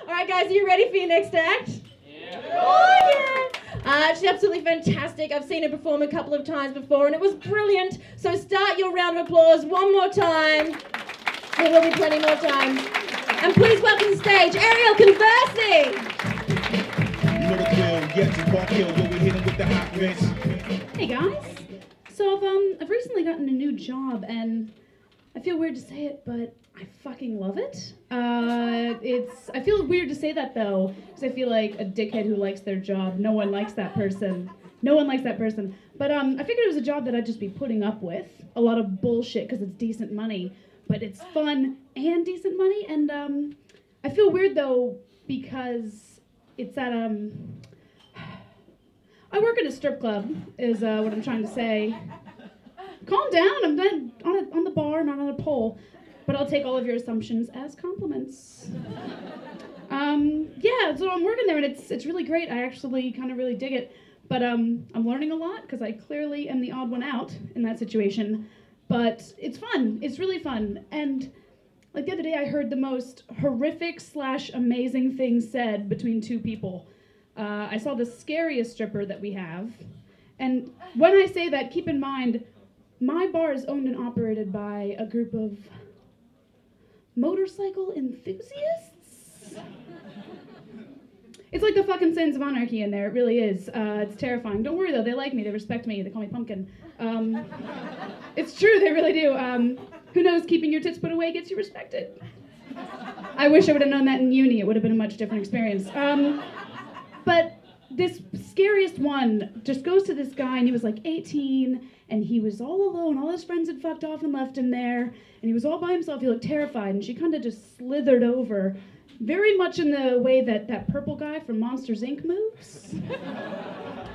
All right, guys, are you ready for your next act? Yeah. Oh, yeah. She's absolutely fantastic. I've seen her perform a couple of times before, and it was brilliant. So start your round of applause one more time. There will be plenty more time. And please welcome to the stage, Arielle Conversi. You know the drill, get to Park Hill, yo, we hit him with the hot mix. Hey guys, so I've recently gotten a new job, and I feel weird to say it, but I fucking love it. I feel weird to say that though, because I feel like a dickhead who likes their job. No one likes that person. No one likes that person. But I figured it was a job that I'd just be putting up with a lot of bullshit because it's decent money, but it's fun and decent money. And I feel weird though because it's at I work at a strip club, is what I'm trying to say. Calm down, I'm done on the bar, not on a pole. But I'll take all of your assumptions as compliments. Yeah, so I'm working there and it's really great. I actually kind of really dig it. But I'm learning a lot because I clearly am the odd one out in that situation. But it's fun, it's really fun. And like the other day I heard the most horrific / amazing thing said between two people. I saw the scariest stripper that we have. And when I say that, keep in mind, my bar is owned and operated by a group of motorcycle enthusiasts? It's like the fucking Sons of Anarchy in there, it really is. It's terrifying. Don't worry though, they like me, they respect me, they call me Pumpkin. It's true, they really do. Who knows, keeping your tits put away gets you respected. I wish I would have known that in uni, it would have been a much different experience. But this scariest one just goes to this guy, and he was like 18, and he was all alone. All his friends had fucked off and left him there, and he was all by himself. He looked terrified, and she kind of just slithered over, very much in the way that purple guy from Monsters, Inc. moves.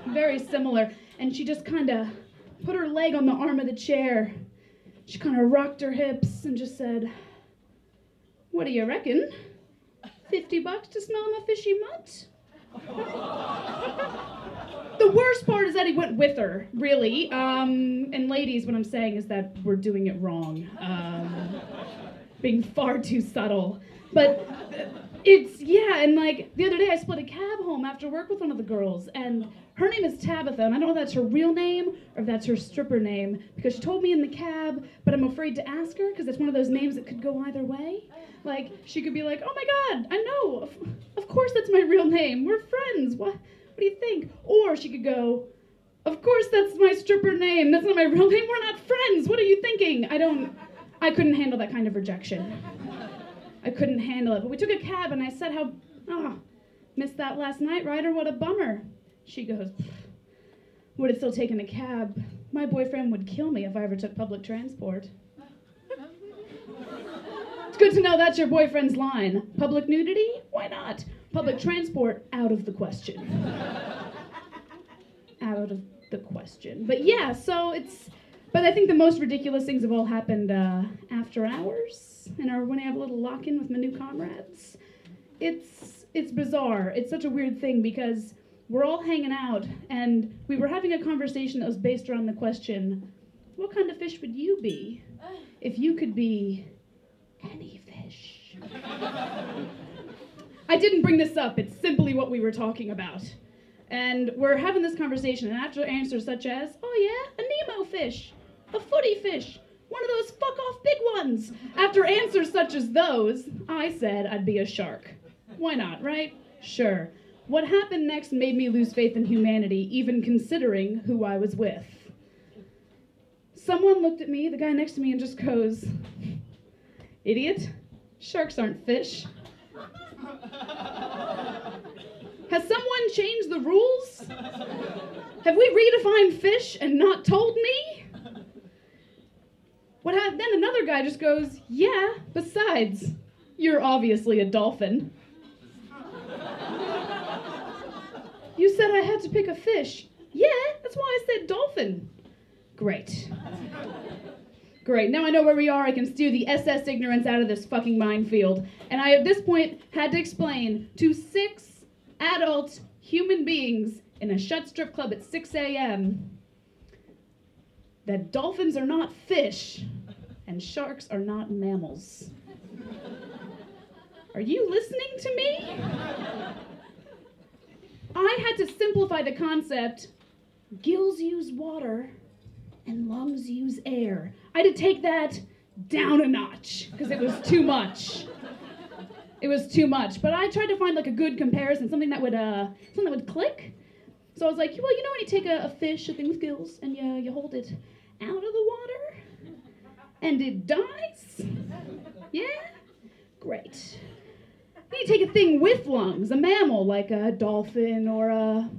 Very similar. And she just kind of put her leg on the arm of the chair. She kind of rocked her hips and just said, "What do you reckon? $50 to smell my fishy mutt?" The worst part is that he went with her, really. And ladies, what I'm saying is that we're doing it wrong. Being far too subtle. But and like the other day I split a cab home after work with one of the girls, and her name is Tabitha, and I don't know if that's her real name or if that's her stripper name, because she told me in the cab, but I'm afraid to ask her, because it's one of those names that could go either way. Like, she could be like, "Oh my God, I know, of course that's my real name, we're friends, what do you think?" Or she could go, "Of course that's my stripper name, that's not my real name, we're not friends, what are you thinking?" I couldn't handle that kind of rejection. I couldn't handle it, but we took a cab and I said missed that last night, Ryder, what a bummer. She goes, "Would have still taken a cab. My boyfriend would kill me if I ever took public transport." It's good to know that's your boyfriend's line. Public nudity? Why not? Public transport? Out of the question. Out of the question. But yeah, but I think the most ridiculous things have all happened after hours, and when I have a little lock-in with my new comrades. It's bizarre. It's such a weird thing because we're all hanging out, and we were having a conversation that was based around the question, what kind of fish would you be if you could be any fish? I didn't bring this up. It's simply what we were talking about. And we're having this conversation, and after answers such as, "Oh yeah, a Nemo fish, a footy fish, one of those fuck-off big ones." After answers such as those, I said I'd be a shark. Why not, right? Sure. What happened next made me lose faith in humanity, even considering who I was with. Someone looked at me, the guy next to me, and just goes, "Idiot, sharks aren't fish." Has someone changed the rules? Have we redefined fish and not told me? Then another guy just goes, "Yeah, besides, you're obviously a dolphin." "You said I had to pick a fish." "Yeah, that's why I said dolphin." Great. Great, now I know where we are. I can steer the SS ignorance out of this fucking minefield. And I, at this point, had to explain to 6 adult human beings in a shut strip club at 6 a.m. that dolphins are not fish and sharks are not mammals. Are you listening to me? I had to simplify the concept. Gills use water and lungs use air. I had to take that down a notch because it was too much. It was too much, but I tried to find like a good comparison, something that would click. So I was like, well, you know when you take a fish, a thing with gills, and you hold it out of the water, and it dies? Yeah? Great. Then you take a thing with lungs, a mammal, like a dolphin or a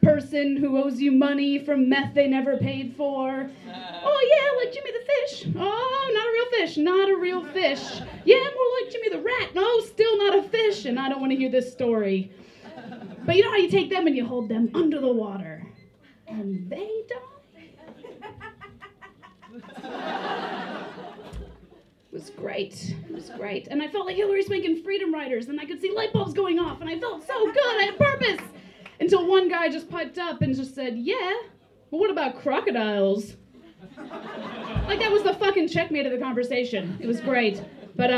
person who owes you money from meth they never paid for. Oh yeah, like Jimmy the fish. Oh, not a real fish, not a real fish. Yeah, more like Jimmy the rat. No, still not a fish, and I don't want to hear this story. But you know how you take them and you hold them under the water, and they die? It was great. It was great. And I felt like Hillary Swank in Freedom Riders, and I could see light bulbs going off, and I felt so good. I had purpose. Until one guy just piped up and just said, yeah, but what about crocodiles? Like that was the fucking checkmate of the conversation. It was great. But,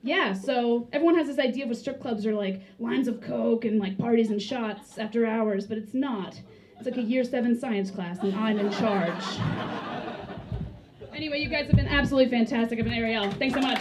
yeah, so everyone has this idea of what strip clubs are like, lines of coke and like parties and shots after hours, but it's not. It's like a year 7 science class and I'm in charge. Anyway, you guys have been absolutely fantastic. I've been Arielle. Thanks so much.